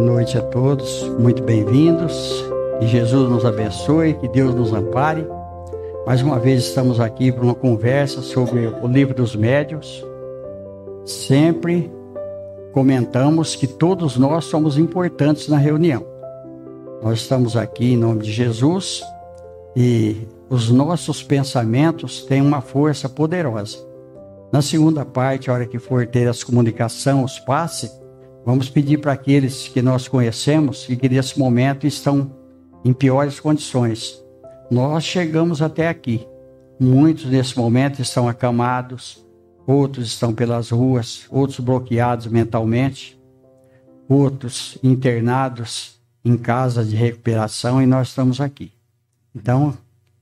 Boa noite a todos, muito bem-vindos. Que Jesus nos abençoe, que Deus nos ampare. Mais uma vez estamos aqui para uma conversa sobre o Livro dos Médiuns. Sempre comentamos que todos nós somos importantes na reunião. Nós estamos aqui em nome de Jesus e os nossos pensamentos têm uma força poderosa. Na segunda parte, a hora que for ter essa comunicação, os passes, vamos pedir para aqueles que nós conhecemos e que nesse momento estão em piores condições. Nós chegamos até aqui. Muitos nesse momento estão acamados, outros estão pelas ruas, outros bloqueados mentalmente, outros internados em casa de recuperação e nós estamos aqui. Então,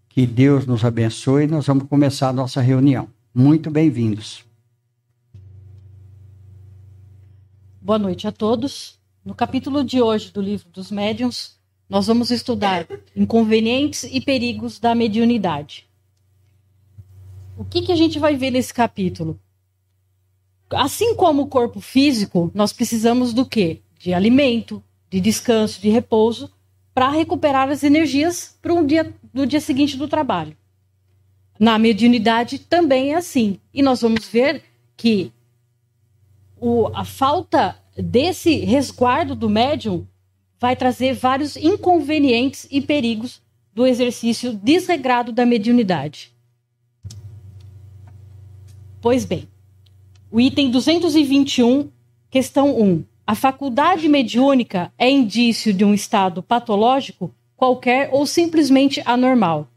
que Deus nos abençoe e nós vamos começar a nossa reunião. Muito bem-vindos. Boa noite a todos. No capítulo de hoje do Livro dos Médiuns, nós vamos estudar inconvenientes e perigos da mediunidade. O que a gente vai ver nesse capítulo? Assim como o corpo físico, nós precisamos do quê? De alimento, de descanso, de repouso, para recuperar as energias para do dia seguinte do trabalho. Na mediunidade também é assim. E nós vamos ver que a falta desse resguardo do médium vai trazer vários inconvenientes e perigos do exercício desregrado da mediunidade. Pois bem, o item 221, questão 1. A faculdade mediúnica é indício de um estado patológico qualquer ou simplesmente anormal?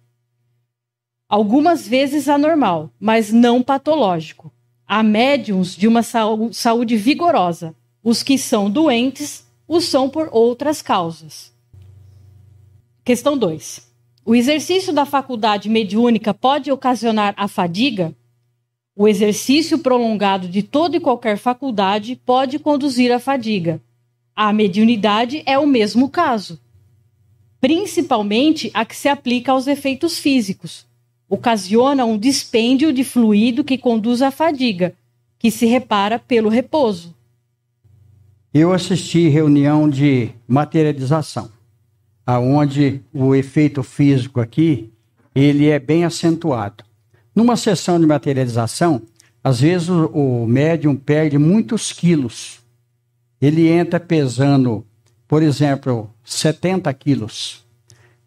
Algumas vezes anormal, mas não patológico. Há médiuns de uma saúde vigorosa. Os que são doentes o são por outras causas. Questão 2. O exercício da faculdade mediúnica pode ocasionar a fadiga? O exercício prolongado de toda e qualquer faculdade pode conduzir à fadiga. A mediunidade é o mesmo caso, principalmente a que se aplica aos efeitos físicos. Ocasiona um dispêndio de fluido que conduz à fadiga, que se repara pelo repouso. Eu assisti reunião de materialização, aonde o efeito físico aqui, ele é bem acentuado. Numa sessão de materialização, às vezes o médium perde muitos quilos. Ele entra pesando, por exemplo, 70 quilos.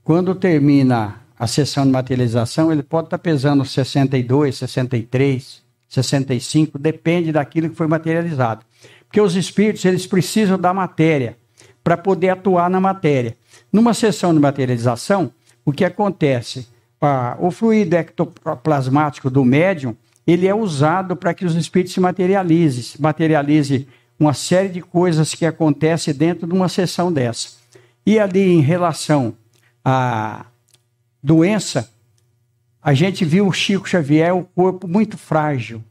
Quando termina a sessão de materialização, ele pode estar pesando 62, 63, 65, depende daquilo que foi materializado. Porque os espíritos, eles precisam da matéria para poder atuar na matéria. Numa sessão de materialização, o que acontece? O fluido ectoplasmático do médium, ele é usado para que os espíritos se materialize uma série de coisas que acontecem dentro de uma sessão dessa. E ali, em relação à doença, a gente viu o Chico Xavier, o corpo muito frágil,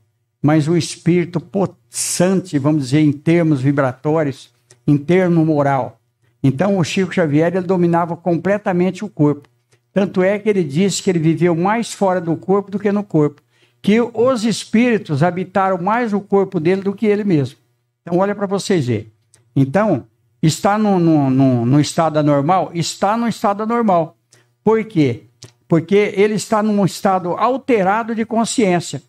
mas o espírito possante, vamos dizer, em termos vibratórios, em termo moral. Então, o Chico Xavier, ele dominava completamente o corpo. Tanto é que ele disse que ele viveu mais fora do corpo do que no corpo. Que os espíritos habitaram mais o corpo dele do que ele mesmo. Então, olha para vocês verem. Então, está no estado anormal? Está no estado anormal. Por quê? Porque ele está num estado alterado de consciência.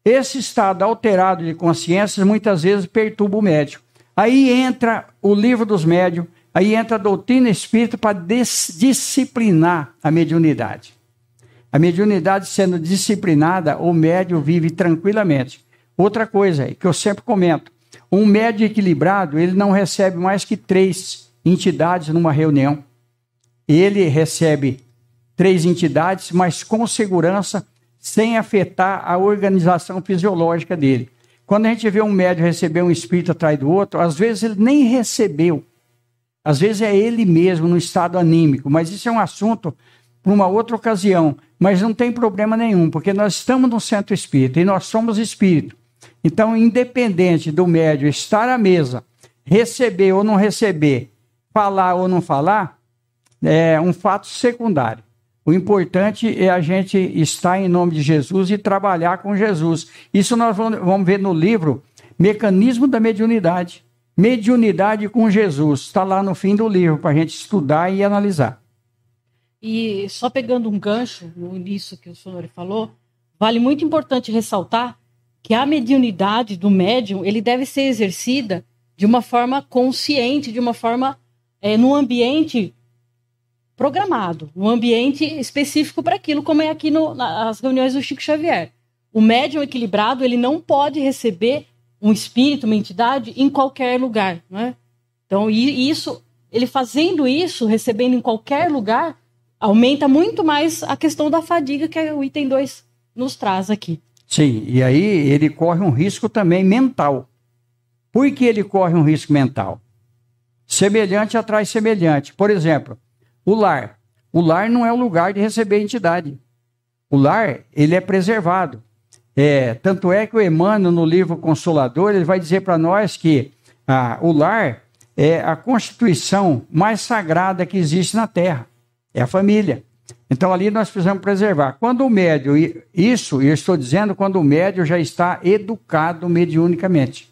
Esse estado alterado de consciência muitas vezes perturba o médium. Aí entra o Livro dos Médiuns, aí entra a doutrina espírita para disciplinar a mediunidade. A mediunidade sendo disciplinada, o médium vive tranquilamente. Outra coisa que eu sempre comento, um médium equilibrado, ele não recebe mais que 3 entidades numa reunião. Ele recebe 3 entidades, mas com segurança, sem afetar a organização fisiológica dele. Quando a gente vê um médium receber um espírito atrás do outro, às vezes ele nem recebeu. Às vezes é ele mesmo no estado anímico, mas isso é um assunto para uma outra ocasião. Mas não tem problema nenhum, porque nós estamos no centro espírita e nós somos espírito. Então, independente do médium estar à mesa, receber ou não receber, falar ou não falar, é um fato secundário. O importante é a gente estar em nome de Jesus e trabalhar com Jesus. Isso nós vamos ver no livro Mecanismo da Mediunidade. Mediunidade com Jesus. Está lá no fim do livro para a gente estudar e analisar. E só pegando um gancho no início que o senhor falou, vale muito importante ressaltar que a mediunidade do médium, ele deve ser exercida de uma forma consciente, de uma forma num ambiente programado, num ambiente específico para aquilo, como é aqui nas reuniões do Chico Xavier. O médium equilibrado, ele não pode receber um espírito, uma entidade, em qualquer lugar, né? Então, isso, ele fazendo isso, recebendo em qualquer lugar, aumenta muito mais a questão da fadiga que o item 2 nos traz aqui. Sim, e aí ele corre um risco também mental. Por que ele corre um risco mental? Semelhante atrai semelhante. Por exemplo, o lar. O lar não é o lugar de receber entidade. O lar, ele é preservado. Tanto é que o Emmanuel, no livro Consolador, ele vai dizer para nós que o lar é a constituição mais sagrada que existe na Terra. É a família. Então, ali nós precisamos preservar. Quando o médium, isso eu estou dizendo quando o médium já está educado mediunicamente.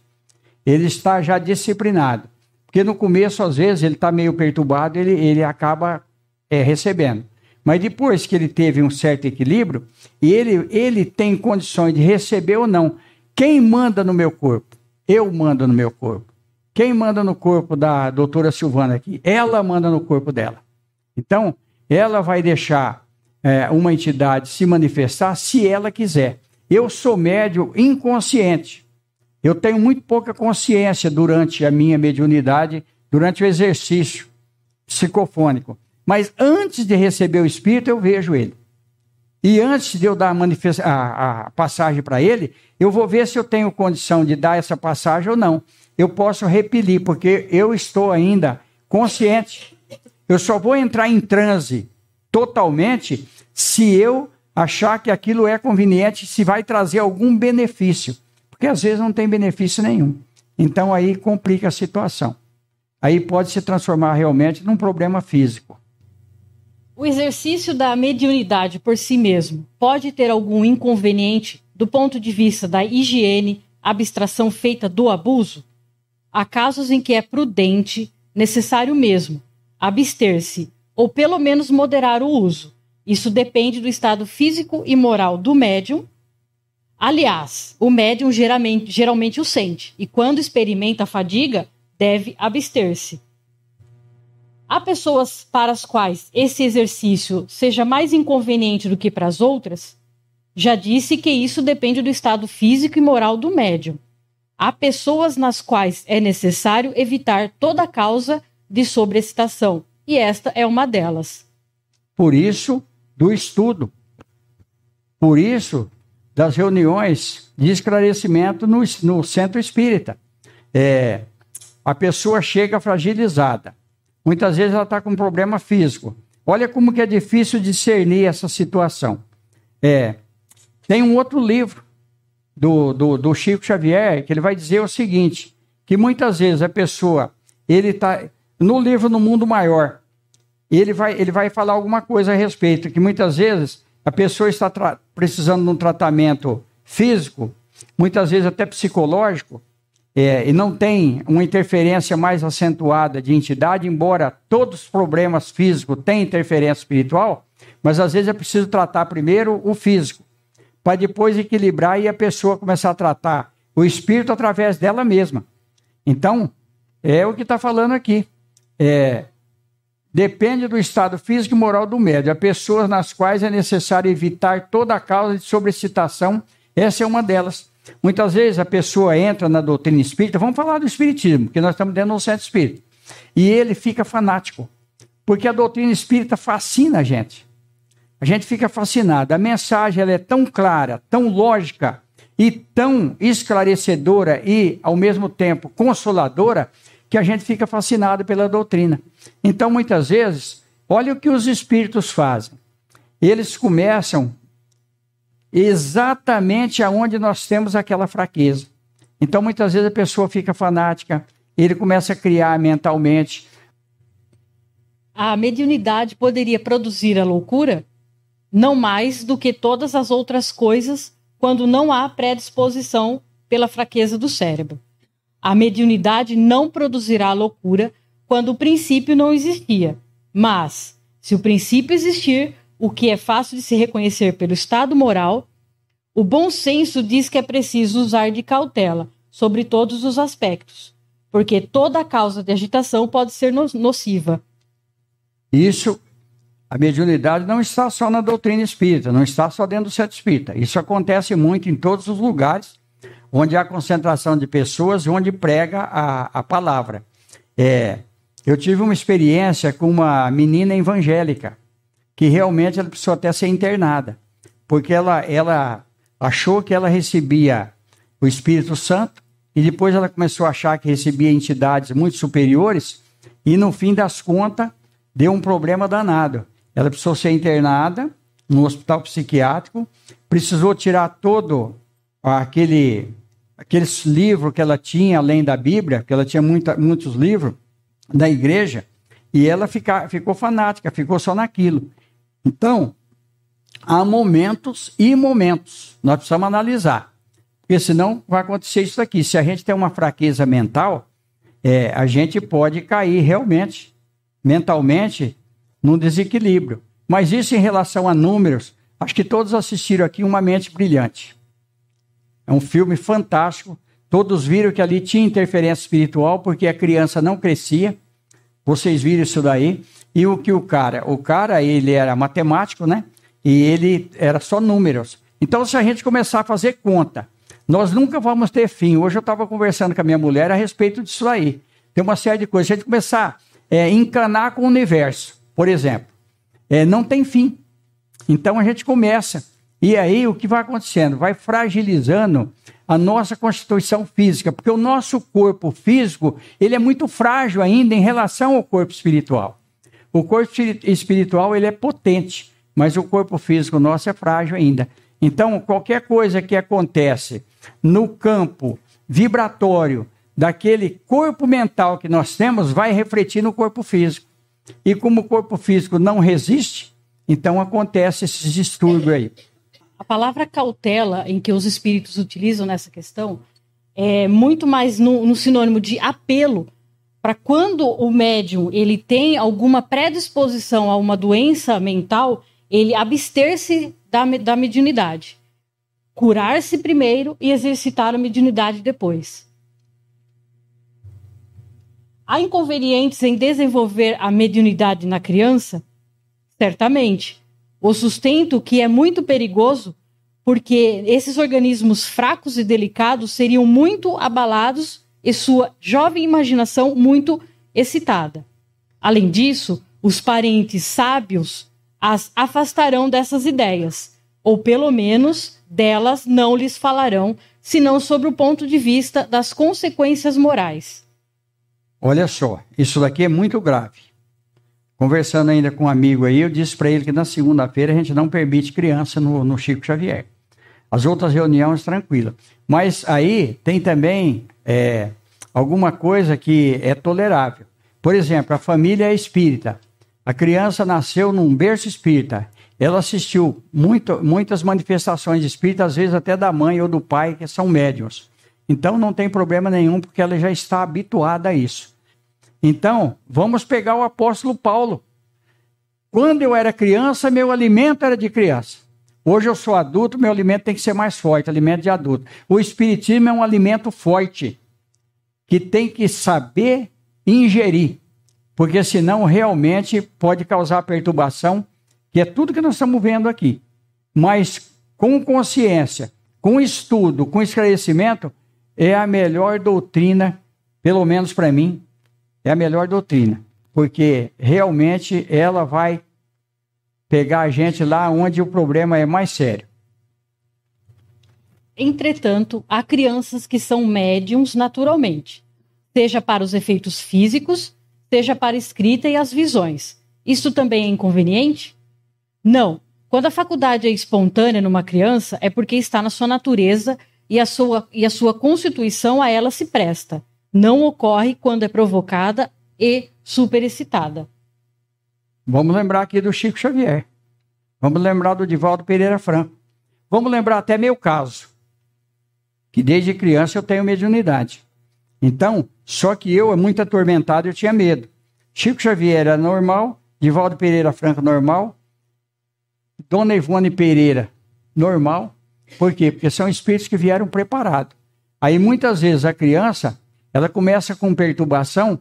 Ele está já disciplinado. Porque no começo, às vezes, ele está meio perturbado, ele acaba recebendo. Mas depois que ele teve um certo equilíbrio, e ele tem condições de receber ou não. Quem manda no meu corpo? Eu mando no meu corpo. Quem manda no corpo da doutora Silvana aqui? Ela manda no corpo dela. Então, ela vai deixar uma entidade se manifestar se ela quiser. Eu sou médium inconsciente. Eu tenho muito pouca consciência durante a minha mediunidade, durante o exercício psicofônico. Mas antes de receber o espírito, eu vejo ele. E antes de eu dar a passagem para ele, eu vou ver se eu tenho condição de dar essa passagem ou não. Eu posso repelir, porque eu estou ainda consciente. Eu só vou entrar em transe totalmente se eu achar que aquilo é conveniente, se vai trazer algum benefício. Porque às vezes não tem benefício nenhum. Então aí complica a situação. Aí pode se transformar realmente num problema físico. O exercício da mediunidade por si mesmo pode ter algum inconveniente do ponto de vista da higiene, abstração feita do abuso? Há casos em que é prudente, necessário mesmo, abster-se, ou pelo menos moderar o uso. Isso depende do estado físico e moral do médium. Aliás, o médium geralmente o sente, e quando experimenta a fadiga, deve abster-se. Há pessoas para as quais esse exercício seja mais inconveniente do que para as outras? Já disse que isso depende do estado físico e moral do médium. Há pessoas nas quais é necessário evitar toda causa de sobreexcitação, e esta é uma delas. Por isso, do estudo. Por isso, das reuniões de esclarecimento no centro espírita. A pessoa chega fragilizada. Muitas vezes ela está com um problema físico. Olha como que é difícil discernir essa situação. Tem um outro livro do Chico Xavier que ele vai dizer o seguinte, que muitas vezes a pessoa, ele está no livro No Mundo Maior, ele vai falar alguma coisa a respeito, que muitas vezes a pessoa está precisando de um tratamento físico, muitas vezes até psicológico, e não tem uma interferência mais acentuada de entidade, embora todos os problemas físicos tenham interferência espiritual, mas às vezes é preciso tratar primeiro o físico, para depois equilibrar e a pessoa começar a tratar o espírito através dela mesma. Então, é o que está falando aqui. Depende do estado físico e moral do médium. Há pessoas nas quais é necessário evitar toda a causa de sobreexcitação. Essa é uma delas. Muitas vezes a pessoa entra na doutrina espírita, vamos falar do espiritismo, porque nós estamos dentro de um centro espírita, e ele fica fanático, porque a doutrina espírita fascina a gente. A gente fica fascinado. A mensagem ela é tão clara, tão lógica e tão esclarecedora e, ao mesmo tempo, consoladora, que a gente fica fascinado pela doutrina. Então, muitas vezes, olha o que os espíritos fazem. Eles começam exatamente aonde nós temos aquela fraqueza. Então, muitas vezes a pessoa fica fanática, ele começa a criar mentalmente. A mediunidade poderia produzir a loucura? Não mais do que todas as outras coisas, quando não há predisposição pela fraqueza do cérebro. A mediunidade não produzirá loucura quando o princípio não existia. Mas, se o princípio existir, o que é fácil de se reconhecer pelo estado moral, o bom senso diz que é preciso usar de cautela sobre todos os aspectos, porque toda causa de agitação pode ser nociva. Isso, a mediunidade não está só na doutrina espírita, não está só dentro do centro espírita. Isso acontece muito em todos os lugares onde há concentração de pessoas, onde prega a palavra. Eu tive uma experiência com uma menina evangélica, que realmente ela precisou até ser internada, porque ela achou que ela recebia o Espírito Santo, e depois ela começou a achar que recebia entidades muito superiores, e no fim das contas, deu um problema danado. Ela precisou ser internada no hospital psiquiátrico, precisou tirar todo aqueles livros que ela tinha, além da Bíblia, que ela tinha muitos livros da igreja, e ela ficou fanática, ficou só naquilo. Então, há momentos e momentos, nós precisamos analisar, porque senão vai acontecer isso aqui. Se a gente tem uma fraqueza mental, a gente pode cair realmente, mentalmente, num desequilíbrio. Mas isso em relação a números, acho que todos assistiram aqui Uma Mente Brilhante. É um filme fantástico, todos viram que ali tinha interferência espiritual, porque a criança não crescia, vocês viram isso daí, e o cara ele era matemático, né? E ele era só números. Então, se a gente começar a fazer conta, nós nunca vamos ter fim. Hoje eu estava conversando com a minha mulher a respeito disso aí. Tem uma série de coisas. Se a gente começar a encanar com o universo, por exemplo, não tem fim. Então, a gente começa. E aí, o que vai acontecendo? Vai fragilizando a nossa constituição física, porque o nosso corpo físico, ele é muito frágil ainda em relação ao corpo espiritual. O corpo espiritual, ele é potente, mas o corpo físico nosso é frágil ainda. Então, qualquer coisa que acontece no campo vibratório daquele corpo mental que nós temos, vai refletir no corpo físico. E como o corpo físico não resiste, então acontece esses distúrbios aí. A palavra cautela, em que os espíritos utilizam nessa questão, é muito mais no sinônimo de apelo, para quando o médium ele tem alguma predisposição a uma doença mental, ele abster-se da mediunidade. Curar-se primeiro e exercitar a mediunidade depois. Há inconvenientes em desenvolver a mediunidade na criança? Certamente. O sustento que é muito perigoso, porque esses organismos fracos e delicados seriam muito abalados e sua jovem imaginação muito excitada. Além disso, os parentes sábios as afastarão dessas ideias, ou pelo menos delas não lhes falarão, senão sobre o ponto de vista das consequências morais. Olha só, isso daqui é muito grave. Conversando ainda com um amigo aí, eu disse para ele que na segunda-feira a gente não permite criança no Chico Xavier. As outras reuniões, tranquila. Mas aí tem também alguma coisa que é tolerável. Por exemplo, a família é espírita. A criança nasceu num berço espírita. Ela assistiu muitas manifestações espíritas, às vezes até da mãe ou do pai, que são médiuns. Então não tem problema nenhum, porque ela já está habituada a isso. Então, vamos pegar o apóstolo Paulo. Quando eu era criança, meu alimento era de criança. Hoje eu sou adulto, meu alimento tem que ser mais forte, alimento de adulto. O espiritismo é um alimento forte, que tem que saber ingerir, porque senão realmente pode causar perturbação, que é tudo que nós estamos vendo aqui. Mas com consciência, com estudo, com esclarecimento, é a melhor doutrina, pelo menos para mim, é a melhor doutrina, porque realmente ela vai pegar a gente lá onde o problema é mais sério. Entretanto, há crianças que são médiums naturalmente, seja para os efeitos físicos, seja para a escrita e as visões. Isso também é inconveniente? Não. Quando a faculdade é espontânea numa criança, é porque está na sua natureza e a sua constituição a ela se presta. Não ocorre quando é provocada e superexcitada. Vamos lembrar aqui do Chico Xavier. Vamos lembrar do Divaldo Pereira Franco. Vamos lembrar até meu caso, que desde criança eu tenho mediunidade. Então, só que eu, muito atormentado, eu tinha medo. Chico Xavier era normal, Divaldo Pereira Franco normal, Dona Ivone Pereira normal. Por quê? Porque são espíritos que vieram preparados. Aí muitas vezes a criança, ela começa com perturbação.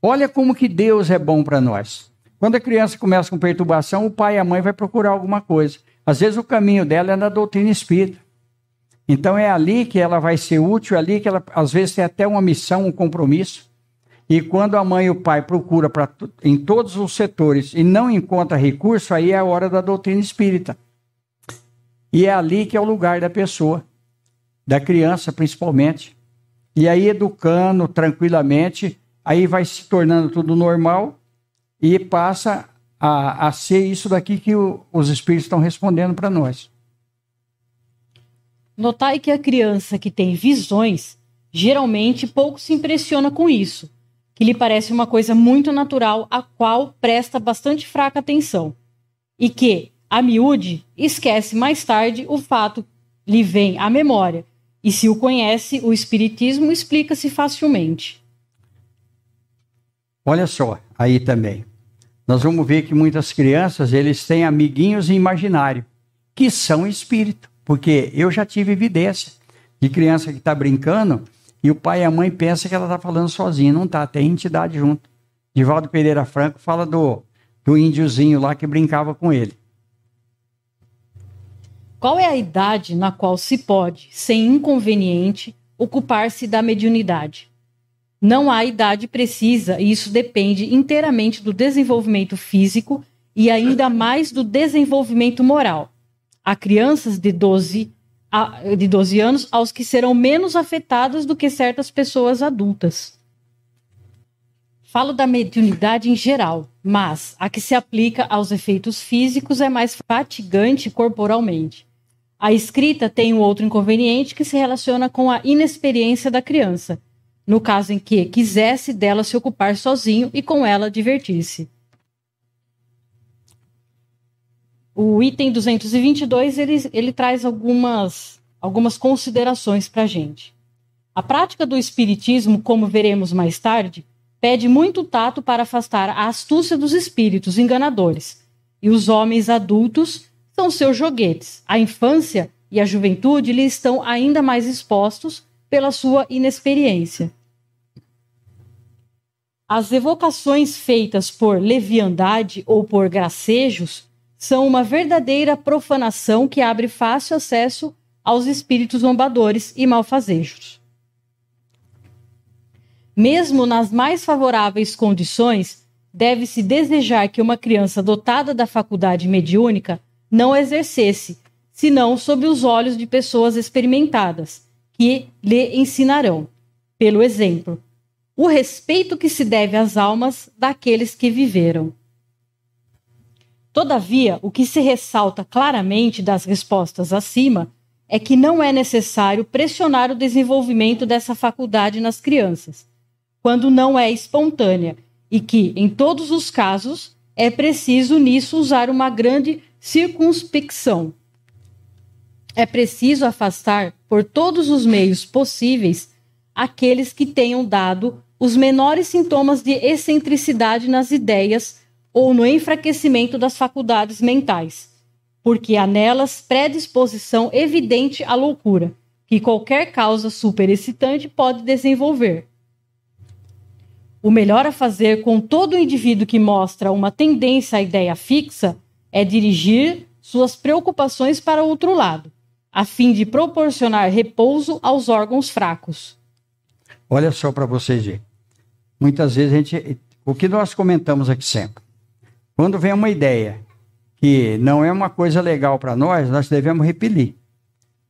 Olha como que Deus é bom para nós. Quando a criança começa com perturbação, o pai e a mãe vai procurar alguma coisa. Às vezes o caminho dela é na doutrina espírita. Então é ali que ela vai ser útil, é ali que ela às vezes tem até uma missão, um compromisso. E quando a mãe e o pai procuram em todos os setores e não encontra recurso, aí é a hora da doutrina espírita. E é ali que é o lugar da pessoa, da criança principalmente. E aí educando tranquilamente, aí vai se tornando tudo normal e passa a ser isso daqui que os espíritos estão respondendo para nós. Notai que a criança que tem visões, geralmente pouco se impressiona com isso, que lhe parece uma coisa muito natural, a qual presta bastante fraca atenção, e que, a miúde, esquece mais tarde o fato lhe vem à memória, e se o conhece, o espiritismo explica-se facilmente. Olha só, aí também. Nós vamos ver que muitas crianças, eles têm amiguinhos imaginários, que são espíritos. Porque eu já tive evidência de criança que está brincando e o pai e a mãe pensam que ela está falando sozinha. Não está, tem entidade junto. Divaldo Pereira Franco fala do índiozinho lá que brincava com ele. Qual é a idade na qual se pode, sem inconveniente, ocupar-se da mediunidade? Não há idade precisa e isso depende inteiramente do desenvolvimento físico e ainda mais do desenvolvimento moral. Há crianças de 12 anos aos que serão menos afetadas do que certas pessoas adultas. Falo da mediunidade em geral, mas a que se aplica aos efeitos físicos é mais fatigante corporalmente. A escrita tem um outro inconveniente que se relaciona com a inexperiência da criança, no caso em que quisesse dela se ocupar sozinho e com ela divertir-se. O item 222, ele traz algumas considerações para a gente. A prática do espiritismo, como veremos mais tarde, pede muito tato para afastar a astúcia dos espíritos enganadores. E os homens adultos são seus joguetes. A infância e a juventude lhe estão ainda mais expostos pela sua inexperiência. As evocações feitas por leviandade ou por gracejos são uma verdadeira profanação que abre fácil acesso aos espíritos zombadores e malfazejos. Mesmo nas mais favoráveis condições, deve-se desejar que uma criança dotada da faculdade mediúnica não exercesse, senão sob os olhos de pessoas experimentadas, que lhe ensinarão, pelo exemplo, o respeito que se deve às almas daqueles que viveram. Todavia, o que se ressalta claramente das respostas acima é que não é necessário pressionar o desenvolvimento dessa faculdade nas crianças, quando não é espontânea, e que, em todos os casos, é preciso nisso usar uma grande circunspecção. É preciso afastar, por todos os meios possíveis, aqueles que tenham dado os menores sintomas de excentricidade nas ideias ou no enfraquecimento das faculdades mentais, porque há nelas predisposição evidente à loucura, que qualquer causa superexcitante pode desenvolver. O melhor a fazer com todo indivíduo que mostra uma tendência à ideia fixa é dirigir suas preocupações para outro lado, a fim de proporcionar repouso aos órgãos fracos. Olha só para vocês verem. Muitas vezes o que nós comentamos aqui sempre, quando vem uma ideia que não é uma coisa legal para nós devemos repelir.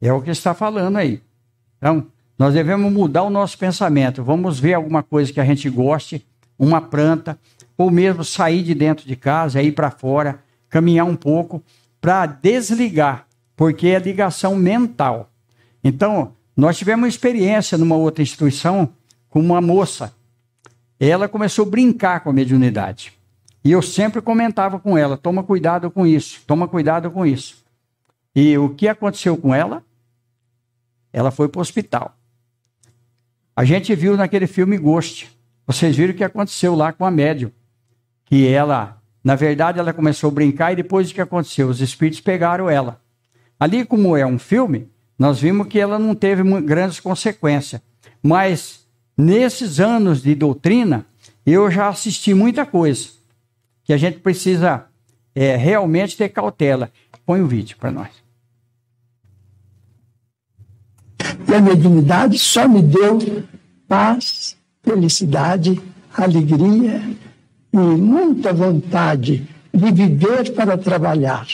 É o que está falando aí. Então, nós devemos mudar o nosso pensamento. Vamos ver alguma coisa que a gente goste, uma planta, ou mesmo sair de dentro de casa, ir para fora, caminhar um pouco, para desligar, porque é ligação mental. Então, nós tivemos uma experiência numa outra instituição com uma moça. Ela começou a brincar com a mediunidade. E eu sempre comentava com ela, toma cuidado com isso, toma cuidado com isso. E o que aconteceu com ela? Ela foi para o hospital. A gente viu naquele filme Ghost. Vocês viram o que aconteceu lá com a médium. Que ela, na verdade, ela começou a brincar e depois o que aconteceu? Os espíritos pegaram ela. Ali, como é um filme, nós vimos que ela não teve grandes consequências. Mas, nesses anos de doutrina, eu já assisti muita coisa. Que a gente precisa realmente ter cautela. Põe o vídeo para nós. E a mediunidade só me deu paz, felicidade, alegria e muita vontade de viver para trabalhar.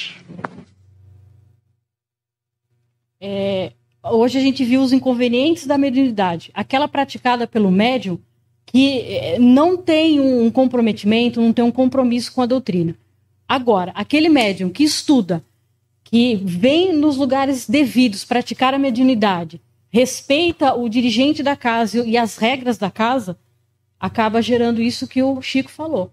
Hoje a gente viu os inconvenientes da mediunidade. Aquela praticada pelo médium que não tem um comprometimento, não tem um compromisso com a doutrina. Agora, aquele médium que estuda, que vem nos lugares devidos praticar a mediunidade, respeita o dirigente da casa e as regras da casa, acaba gerando isso que o Chico falou,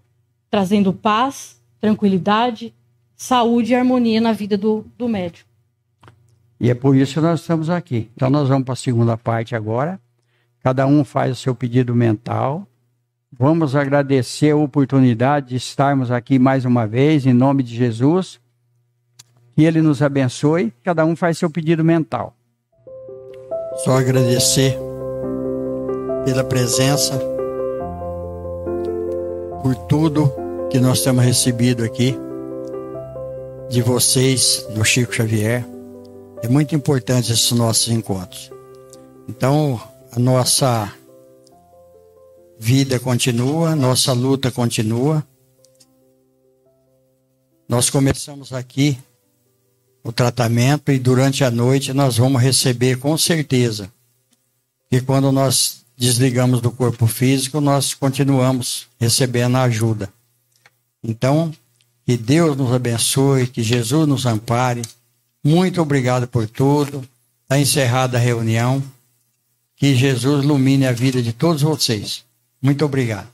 trazendo paz, tranquilidade, saúde e harmonia na vida do médium. E é por isso que nós estamos aqui. Então nós vamos para a segunda parte agora. Cada um faz o seu pedido mental. Vamos agradecer a oportunidade de estarmos aqui mais uma vez, em nome de Jesus. Que Ele nos abençoe. Cada um faz seu pedido mental. Só agradecer pela presença, por tudo que nós temos recebido aqui de vocês, do Chico Xavier. É muito importante esses nossos encontros. Então, a nossa vida continua, nossa luta continua. Nós começamos aqui o tratamento e durante a noite nós vamos receber com certeza. E quando nós desligamos do corpo físico, nós continuamos recebendo a ajuda. Então, que Deus nos abençoe, que Jesus nos ampare. Muito obrigado por tudo. Está encerrada a reunião. Que Jesus ilumine a vida de todos vocês. Muito obrigado.